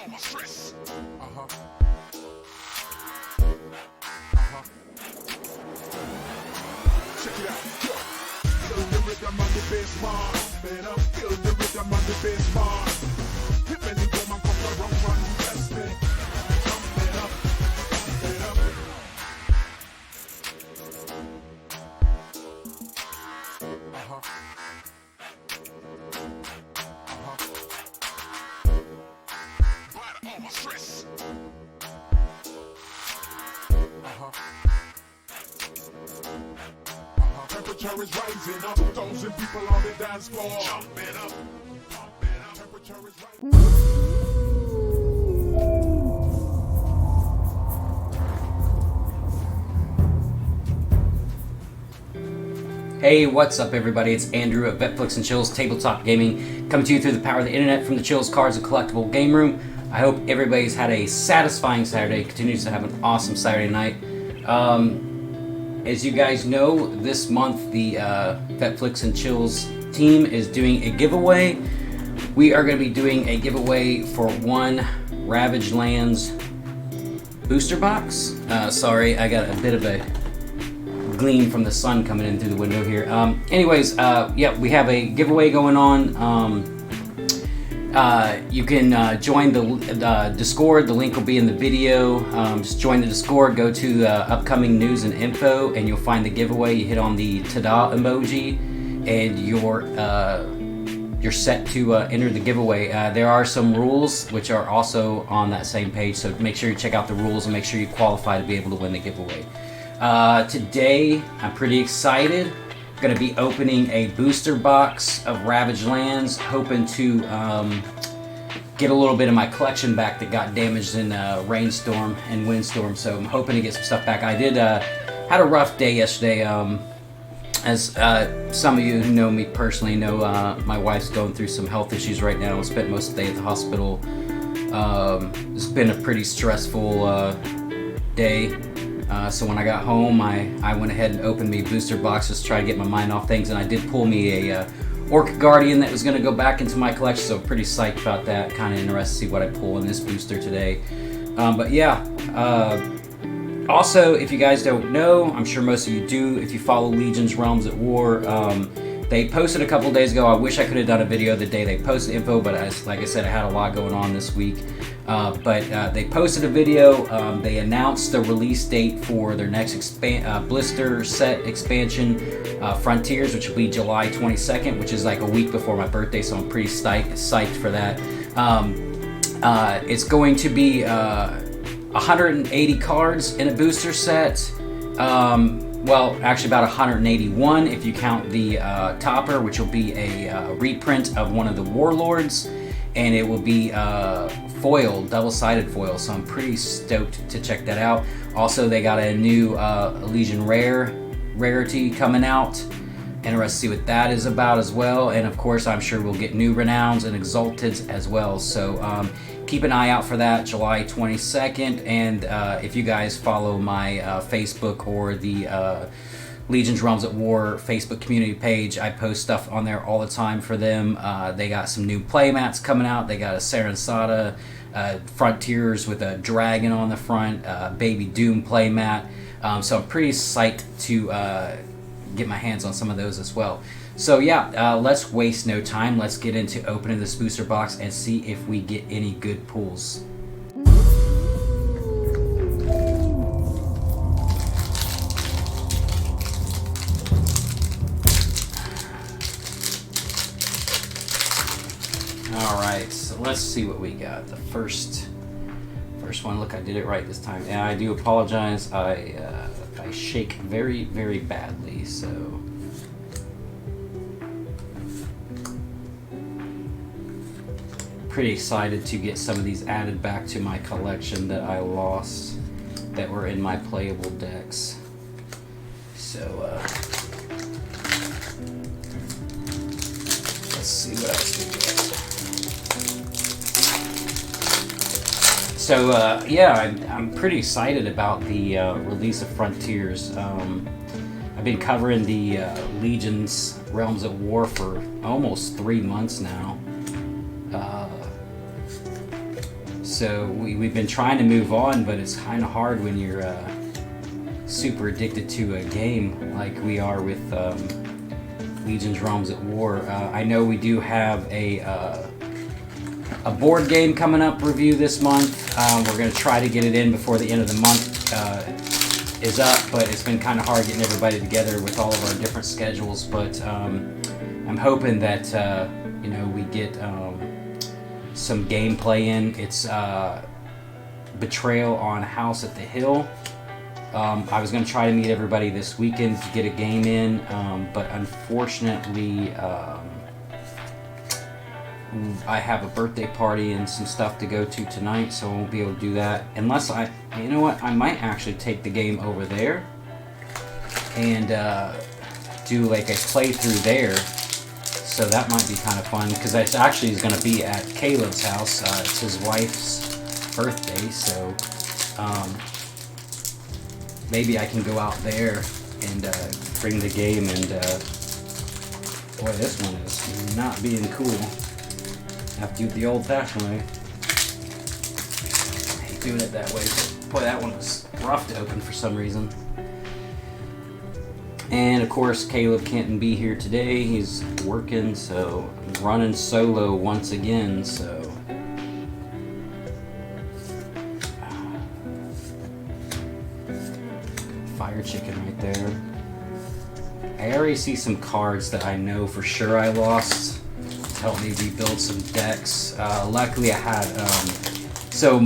all my stress. Check it out. Feel the rhythm of the bass mark. Feel the rhythm of the bass mark. Hit me the drum and come run, bless me. Jump it up, jump it up. Bite all my stress. Temperature is rising up. 2,000 people on the dance floor. Jump it up. Pump it up. Temperature is rising. Hey, what's up everybody? It's Andrew at Vetflix and Chills Tabletop Gaming, coming to you through the power of the internet from the Chills Cards and Collectible Game Room. I hope everybody's had a satisfying Saturday, continues to have an awesome Saturday night. As you guys know, this month the Vetflix and Chills team is doing a giveaway. We are going to be doing a giveaway for one Ravaged Lands booster box. Sorry, I got a bit of a gleam from the sun coming in through the window here. Yeah, we have a giveaway going on. You can join the Discord. The link will be in the video. Just join the Discord, go to the upcoming news and info, and you'll find the giveaway. You hit on the ta-da emoji, and you're set to enter the giveaway. There are some rules which are also on that same page, so make sure you check out the rules and make sure you qualify to be able to win the giveaway. Today, I'm pretty excited. Going to be opening a booster box of Ravaged Lands, hoping to get a little bit of my collection back that got damaged in rainstorm and windstorm. So I'm hoping to get some stuff back. I did had a rough day yesterday. As some of you who know me personally know, my wife's going through some health issues right now. I spent most of the day at the hospital. It's been a pretty stressful day. So when I got home, I went ahead and opened me booster boxes to try to get my mind off things, and I did pull me a Orc Guardian that was going to go back into my collection, so I'm pretty psyched about that. Kind of interested to see what I pull in this booster today. But yeah, also, if you guys don't know, I'm sure most of you do, if you follow Legion's Realms at War, they posted a couple days ago. I wish I could have done a video the day they posted info, but like I said, I had a lot going on this week. But they posted a video. They announced the release date for their next blister set expansion, Frontiers, which will be July 22nd, which is like a week before my birthday, so I'm pretty psyched for that. It's going to be 180 cards in a booster set. Well, actually about 181 if you count the topper, which will be a reprint of one of the Warlords, and it will be foiled, double-sided foil, so I'm pretty stoked to check that out. Also, they got a new Legion rarity coming out. Interested to see what that is about as well, and of course I'm sure we'll get new Renowns and Exalteds as well, so keep an eye out for that, July 22nd, and if you guys follow my Facebook or the Legion's Realms at War Facebook community page, I post stuff on there all the time for them. They got some new playmats coming out. They got a Sarensata Frontiers with a dragon on the front, Baby Doom playmat. So I'm pretty psyched to get my hands on some of those as well. So yeah, let's waste no time. Let's get into opening this booster box and see if we get any good pulls. Alright, so let's see what we got. The first one, look, I did it right this time. And I do apologize, I shake very, very badly, so... Pretty excited to get some of these added back to my collection that I lost that were in my playable decks. So, let's see what else we get. So yeah, I'm pretty excited about the release of Frontiers. I've been covering the Legion's Realms at War for almost 3 months now. So we've been trying to move on, but it's kind of hard when you're super addicted to a game like we are with Legion's Realms at War. I know we do have a board game coming up review this month. We're going to try to get it in before the end of the month is up, but it's been kind of hard getting everybody together with all of our different schedules. But I'm hoping that we get some gameplay in. It's Betrayal on House at the Hill. I was going to try to meet everybody this weekend to get a game in, but unfortunately I have a birthday party and some stuff to go to tonight, so I won't be able to do that. Unless I might actually take the game over there and do like a playthrough there. So that might be kind of fun, because it actually is going to be at Caleb's house. It's his wife's birthday, so maybe I can go out there and bring the game. And boy, this one is not being cool. I have to do it the old-fashioned way. I hate doing it that way, but boy, that one was rough to open for some reason. And of course, Caleb can't be here today. He's working, so I'm running solo once again. So fire chicken right there. I already see some cards that I know for sure I lost to help me rebuild some decks. Luckily, I had so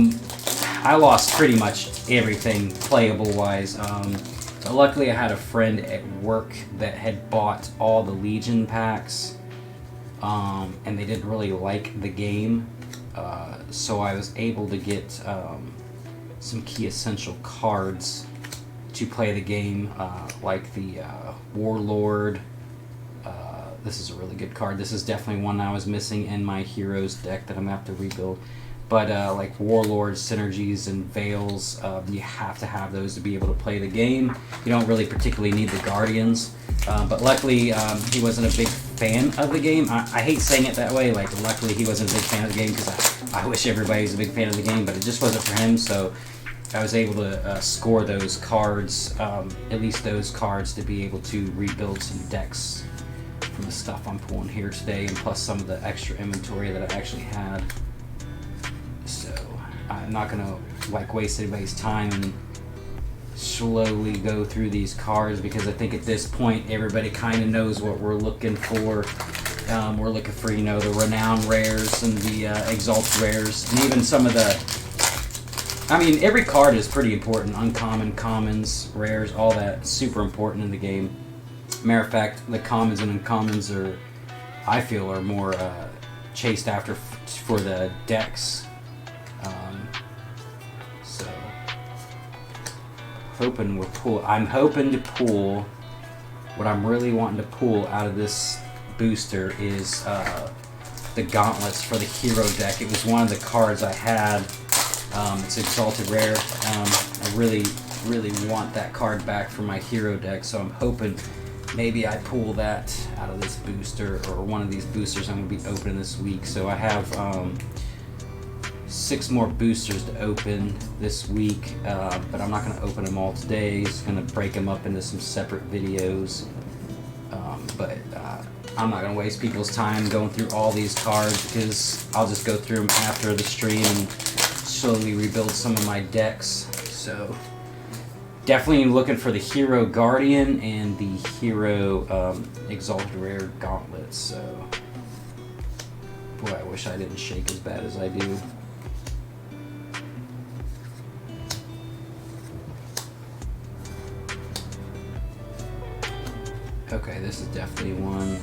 I lost pretty much everything playable wise. But luckily, I had a friend at work that had bought all the Legion packs, and they didn't really like the game, so I was able to get some key essential cards to play the game, like the Warlord. This is a really good card. This is definitely one I was missing in my Heroes deck that I'm going to have to rebuild. But like Warlord, Synergies, and Veils, you have to have those to be able to play the game. You don't really particularly need the Guardians. But luckily, he wasn't a big fan of the game. I hate saying it that way. Like, luckily, he wasn't a big fan of the game, because I wish everybody was a big fan of the game, but it just wasn't for him. So I was able to score those cards, at least those cards, to be able to rebuild some decks from the stuff I'm pulling here today, and plus some of the extra inventory that I actually had. So I'm not gonna waste anybody's time and slowly go through these cards, because I think at this point everybody kind of knows what we're looking for. We're looking for the renowned rares and the exalted rares, and even some of the. Every card is pretty important. Uncommon, commons, rares, all that super important in the game. Matter of fact, the commons and uncommons I feel are more chased after for the decks. So I'm hoping to pull. What I'm really wanting to pull out of this booster is the gauntlets for the hero deck. It was one of the cards I had. It's exalted rare. I really want that card back for my hero deck, so I'm hoping maybe I pull that out of this booster, or one of these boosters I'm going to be opening this week. So I have 6 more boosters to open this week, but I'm not going to open them all today. Just going to break them up into some separate videos. But I'm not going to waste people's time going through all these cards, because I'll just go through them after the stream and slowly rebuild some of my decks. So definitely looking for the Hero Guardian and the Hero Exalted Rare Gauntlets. So boy, I wish I didn't shake as bad as I do. Okay, this is definitely one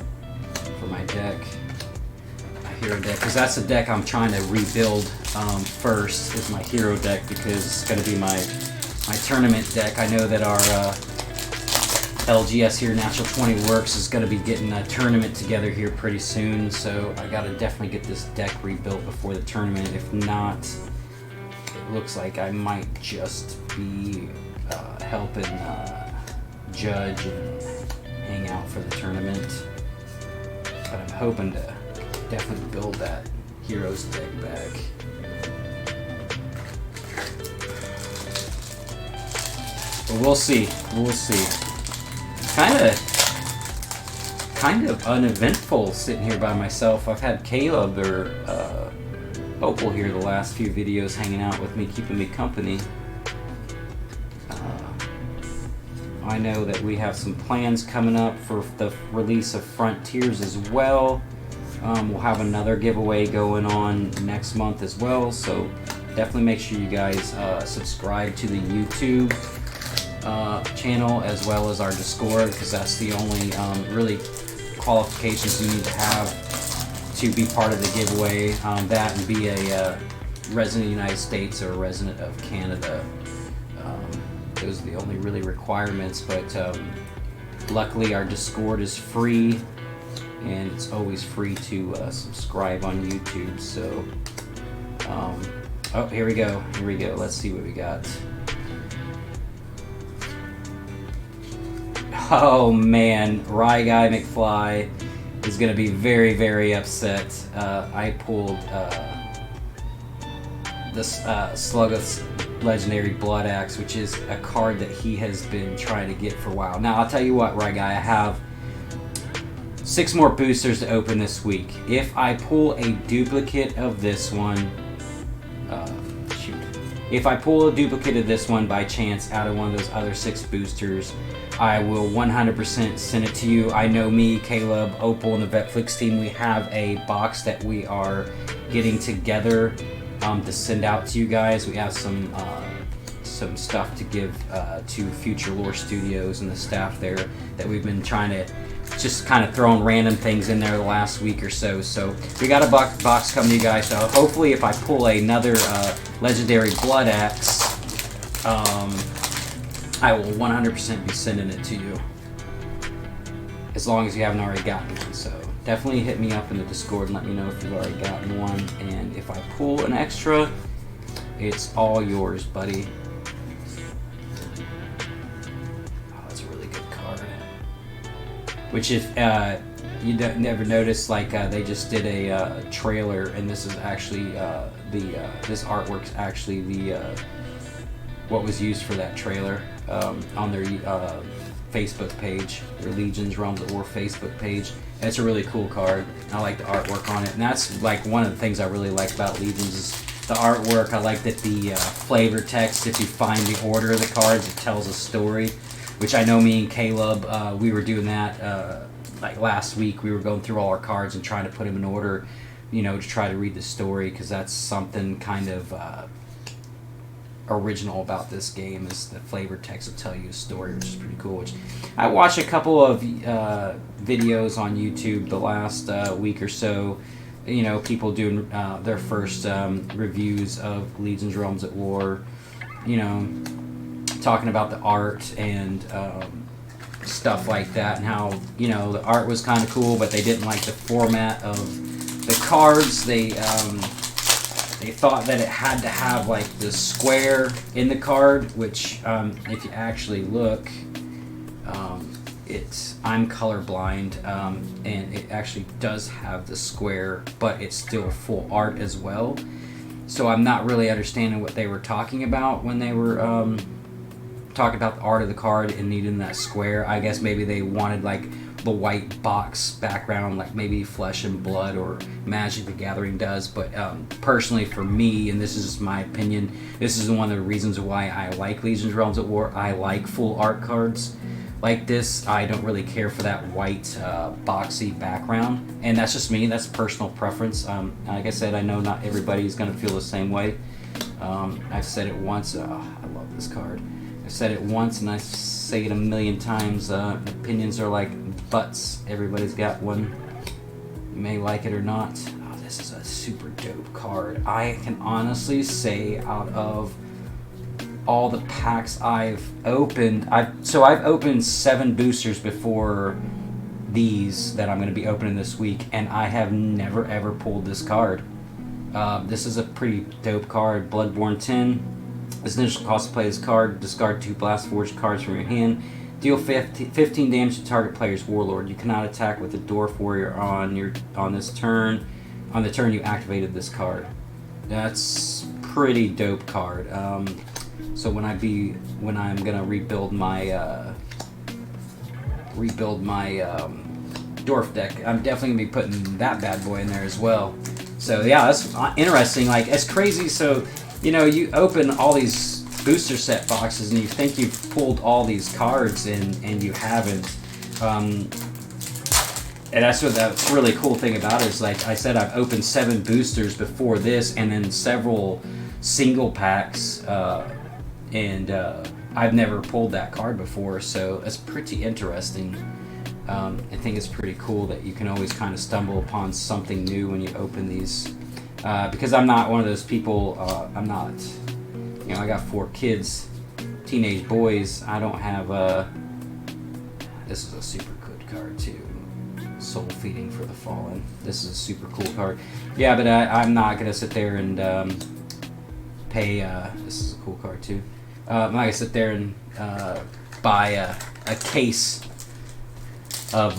for my deck. My hero deck, because that's the deck I'm trying to rebuild first, is my hero deck, because it's going to be my tournament deck. I know that our LGS here, Natural 20 Works, is going to be getting a tournament together here pretty soon, so I got to definitely get this deck rebuilt before the tournament. If not, it looks like I might just be helping Judge and hang out for the tournament. But I'm hoping to definitely build that Heroes deck back. But we'll see. We'll see. Kind of uneventful sitting here by myself. I've had Caleb or Opal here the last few videos hanging out with me, keeping me company. I know that we have some plans coming up for the release of Frontiers as well. We'll have another giveaway going on next month as well, so definitely make sure you guys subscribe to the YouTube channel as well as our Discord, because that's the only really qualifications you need to have to be part of the giveaway. That and be a resident of the United States or a resident of Canada. Those are the only really requirements, but luckily our Discord is free, and it's always free to subscribe on YouTube. So, oh, here we go. Let's see what we got. Oh man, Rye Guy McFly is going to be very, very upset. I pulled this Sluggoth's Legendary Blood Axe, which is a card that he has been trying to get for a while. Now, I'll tell you what, Rye Guy, I have 6 more boosters to open this week. If I pull a duplicate of this one, if I pull a duplicate of this one by chance out of one of those other 6 boosters, I will 100% send it to you. I know me, Caleb, Opal, and the Vetflix team, we have a box that we are getting together to send out to you guys. We have some stuff to give to Future Lore Studios and the staff there that we've been trying to just kind of throwing random things in there the last week or so. So we got a box coming to you guys. So hopefully if I pull another Legendary Blood Axe, I will 100% be sending it to you, as long as you haven't already gotten one. So definitely hit me up in the Discord and let me know if you've already gotten one. And if I pull an extra, it's all yours, buddy. Oh, that's a really good card. Which, if you never noticed, like they just did a trailer, and this is actually this artwork's actually the what was used for that trailer on their Facebook page, their Legions Realms at War Facebook page. And it's a really cool card. I like the artwork on it, and that's like one of the things I really like about Legions is the artwork. I like that the flavor text, if you find the order of the cards, it tells a story, which I know me and Caleb, we were doing that like last week. We were going through all our cards and trying to put them in order, you know, to try to read the story, because that's something kind of original about this game, is the flavor text will tell you a story, which is pretty cool. Which I watched a couple of videos on YouTube the last week or so, you know, people doing their first reviews of Legions Realms at War, you know, talking about the art and stuff like that, and how, you know, the art was kind of cool, but they didn't like the format of the cards. They thought that it had to have like the square in the card, which if you actually look, I'm colorblind, and it actually does have the square, but it's still full art as well. So I'm not really understanding what they were talking about when they were talking about the art of the card and needing that square. I guess maybe they wanted like the white box background, like maybe Flesh and Blood or Magic the Gathering does. But personally for me, and this is just my opinion, this is one of the reasons why I like Legions Realms at War. I like full art cards like this. I don't really care for that white boxy background, and that's just me. That's personal preference. Like I said, I know not everybody's going to feel the same way. I've said it once. I love this card. I've said it once, and I say it a million times. Opinions are like butts. Everybody's got one. You may like it or not. Oh, this is a super dope card. I can honestly say, out of all the packs I've opened, I've opened 7 boosters before these that I'm going to be opening this week, and I have never ever pulled this card. This is a pretty dope card. Bloodborne 10. This initial cost to play this card: discard 2 Blast Forge cards from your hand. Deal 15 damage to target player's warlord. You cannot attack with a dwarf warrior on this turn. On the turn you activated this card. That's pretty dope card. So when I'm gonna rebuild my Dwarf deck, I'm definitely gonna be putting that bad boy in there as well. So yeah, that's interesting. Like, it's crazy. So, you know, you open all these booster set boxes and you think you've pulled all these cards and you haven't. And that's what the really cool thing about it is. Like I said, I've opened 7 boosters before this, and then several single packs, and I've never pulled that card before. So it's pretty interesting. I think it's pretty cool that you can always kind of stumble upon something new when you open these. Because I'm not one of those people. I'm not. You know, I got 4 kids, teenage boys. I don't have a. This is a super good card too. Soul Feeding for the Fallen. This is a super cool card. Yeah, but I'm not gonna sit there and pay. This is a cool card too. I'm not gonna sit there and buy a case of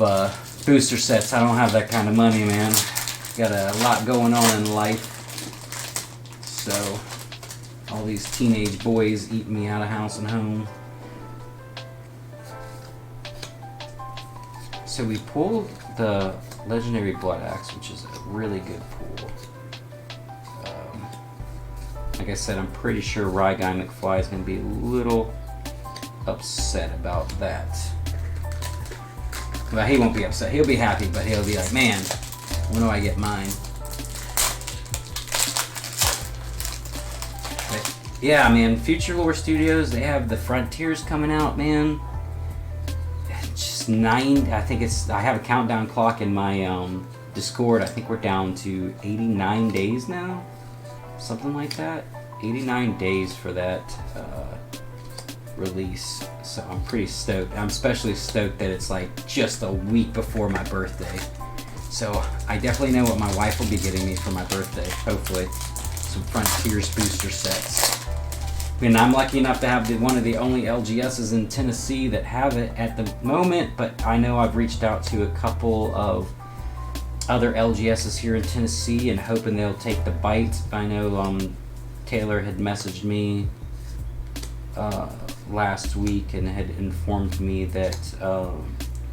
booster sets. I don't have that kind of money, man. Got a lot going on in life. So all these teenage boys eating me out of house and home. So we pulled the Legendary Blood Axe, which is a really good pull. Like I said, I'm pretty sure Ryguy McFly is going to be a little upset about that. Well, he won't be upset. He'll be happy, but he'll be like, man, when do I get mine? But yeah, man, Future Lore Studios, they have the Frontiers coming out, man. Just 9, I think it's, I have a countdown clock in my Discord. I think we're down to 89 days now. Something like that. 89 days for that release. So I'm pretty stoked. I'm especially stoked that it's like just a week before my birthday. So I definitely know what my wife will be getting me for my birthday, hopefully. Some Frontiers booster sets. And I'm lucky enough to have one of the only LGSs in Tennessee that have it at the moment, but I know I've reached out to a couple of other LGSs here in Tennessee and hoping they'll take the bite. I know Taylor had messaged me last week and had informed me that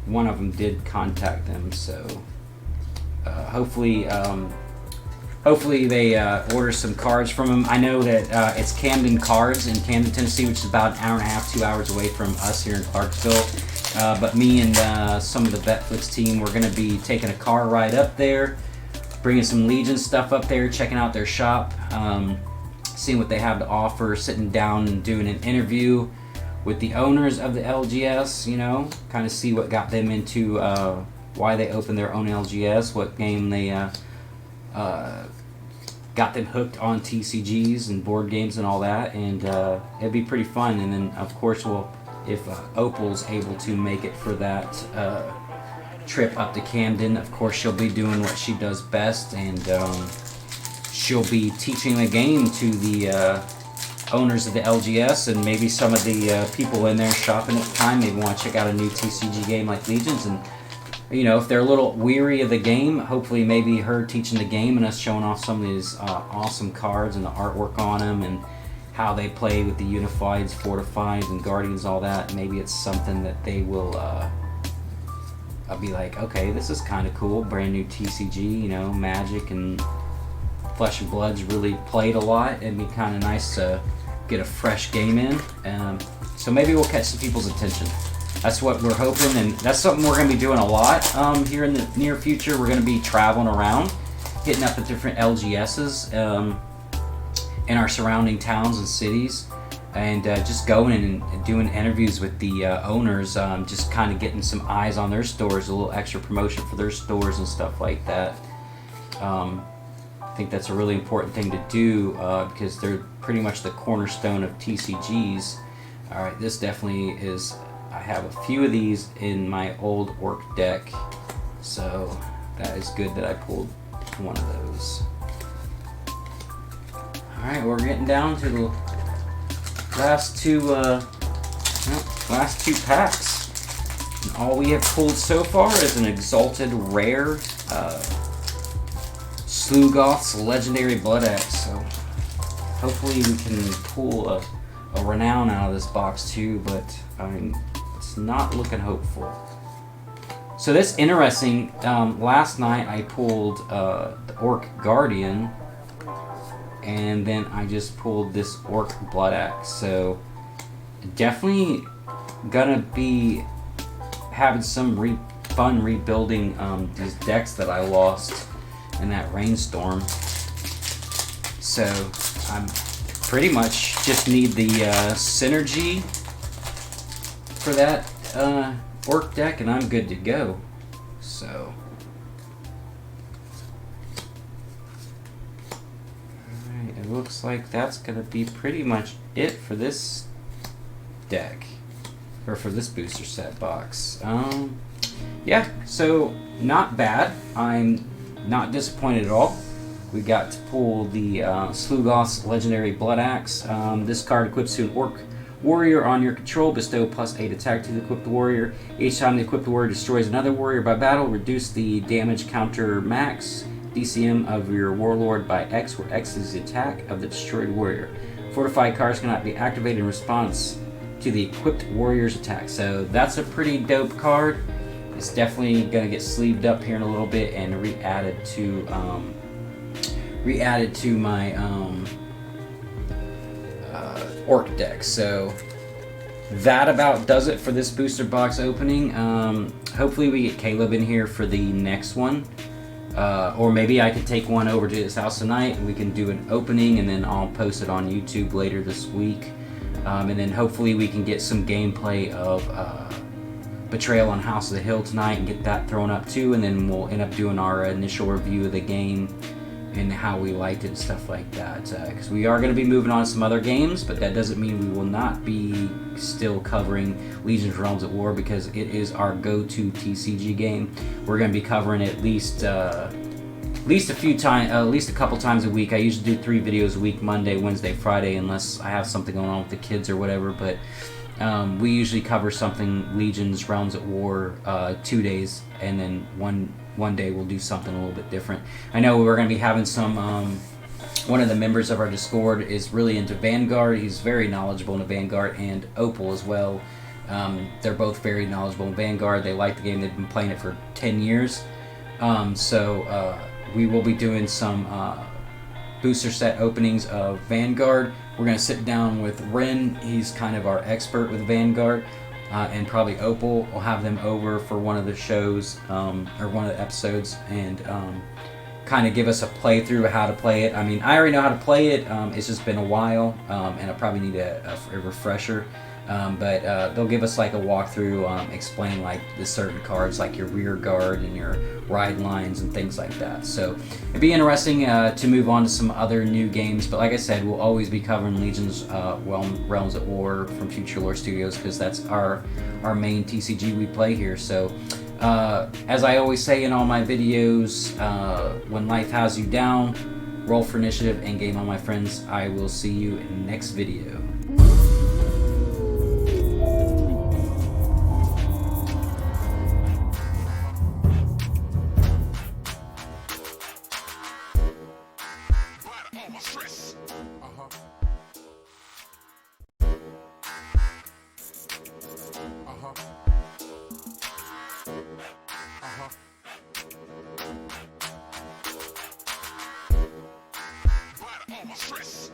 one of them did contact them, so hopefully they order some cards from him. I know that it's Camden Cards in Camden, Tennessee, which is about an hour and a half, 2 hours away from us here in Clarksville. But me and some of the Vetflix team, we're going to be taking a car ride up there, bringing some Legion stuff up there, checking out their shop, seeing what they have to offer, sitting down and doing an interview with the owners of the LGS, you know, kind of see what got them into why they opened their own LGS, what game they got them hooked on TCGs and board games and all that, and it'd be pretty fun. And then of course if Opal's able to make it for that trip up to Camden, of course she'll be doing what she does best, and she'll be teaching the game to the owners of the LGS, and maybe some of the people in there shopping at the time maybe want to check out a new TCG game like Legions. And you know, if they're a little weary of the game, hopefully maybe her teaching the game and us showing off some of these awesome cards and the artwork on them and how they play with the Unifieds, Fortifieds, and Guardians, all that. Maybe it's something that they will I'll be like, okay, this is kind of cool, brand new TCG, you know, Magic and Flesh and Blood's really played a lot. It'd be kind of nice to get a fresh game in. So maybe we'll catch some people's attention. That's what we're hoping, and that's something we're going to be doing a lot here in the near future. We're going to be traveling around, hitting up at different LGSs in our surrounding towns and cities, and just going in and doing interviews with the owners, just kind of getting some eyes on their stores, a little extra promotion for their stores and stuff like that. I think that's a really important thing to do because they're pretty much the cornerstone of TCGs. All right, this definitely is. I have a few of these in my old Orc deck, so that is good that I pulled one of those. Alright, we're getting down to the last two packs. And all we have pulled so far is an Exalted Rare Slugoth's Legendary Blood Axe, so hopefully we can pull a a renown out of this box too, but it's not looking hopeful. So this interesting. Last night I pulled the Orc Guardian, and then I just pulled this Orc Blood Axe. So definitely gonna be having some fun rebuilding these decks that I lost in that rainstorm. So I'm pretty much just need the synergy for that Orc deck, and I'm good to go. So alright, it looks like that's gonna be pretty much it for this deck, or for this booster set box. Yeah, so not bad. I'm not disappointed at all. We got to pull the Slugos Legendary Blood Axe. This card equips to an Orc Warrior on your control. Bestow +8 attack to the equipped warrior. Each time the equipped warrior destroys another warrior by battle, reduce the damage counter max DCM of your warlord by X, where X is the attack of the destroyed warrior. Fortified cards cannot be activated in response to the equipped warrior's attack. So that's a pretty dope card. It's definitely gonna get sleeved up here in a little bit and re-added to my Orc deck. So that about does it for this booster box opening. Hopefully we get Caleb in here for the next one, or maybe I could take one over to his house tonight and we can do an opening, and then I'll post it on YouTube later this week. And then hopefully we can get some gameplay of Betrayal on House of the Hill tonight and get that thrown up too, and then we'll end up doing our initial review of the game and how we liked it and stuff like that, because we are going to be moving on to some other games, but that doesn't mean we will not be still covering Legion's Realms at War, because it is our go-to TCG game. We're going to be covering it at least a couple times a week. I usually do 3 videos a week, Monday, Wednesday, Friday, unless I have something going on with the kids or whatever, but we usually cover something Legion's Realms at War 2 days, and then one day we'll do something a little bit different. I know we're going to be having some, one of the members of our Discord is really into Vanguard. He's very knowledgeable in Vanguard, and Opal as well. They're both very knowledgeable in Vanguard. They like the game. They've been playing it for 10 years. So we will be doing some booster set openings of Vanguard. We're going to sit down with Ren. He's kind of our expert with Vanguard. And probably Opal. We'll have them over for one of the shows, or one of the episodes, and kind of give us a playthrough of how to play it. I mean, I already know how to play it. It's just been a while, and I probably need a refresher. But they'll give us like a walkthrough, explain like the certain cards, like your rear guard and your ride lines and things like that. So it'd be interesting to move on to some other new games. But like I said, we'll always be covering Legion's Realms at War from Future Lore Studios, because that's our main TCG we play here. So as I always say in all my videos, when life has you down, roll for initiative and game on, my friends. I will see you in the next video. Stress.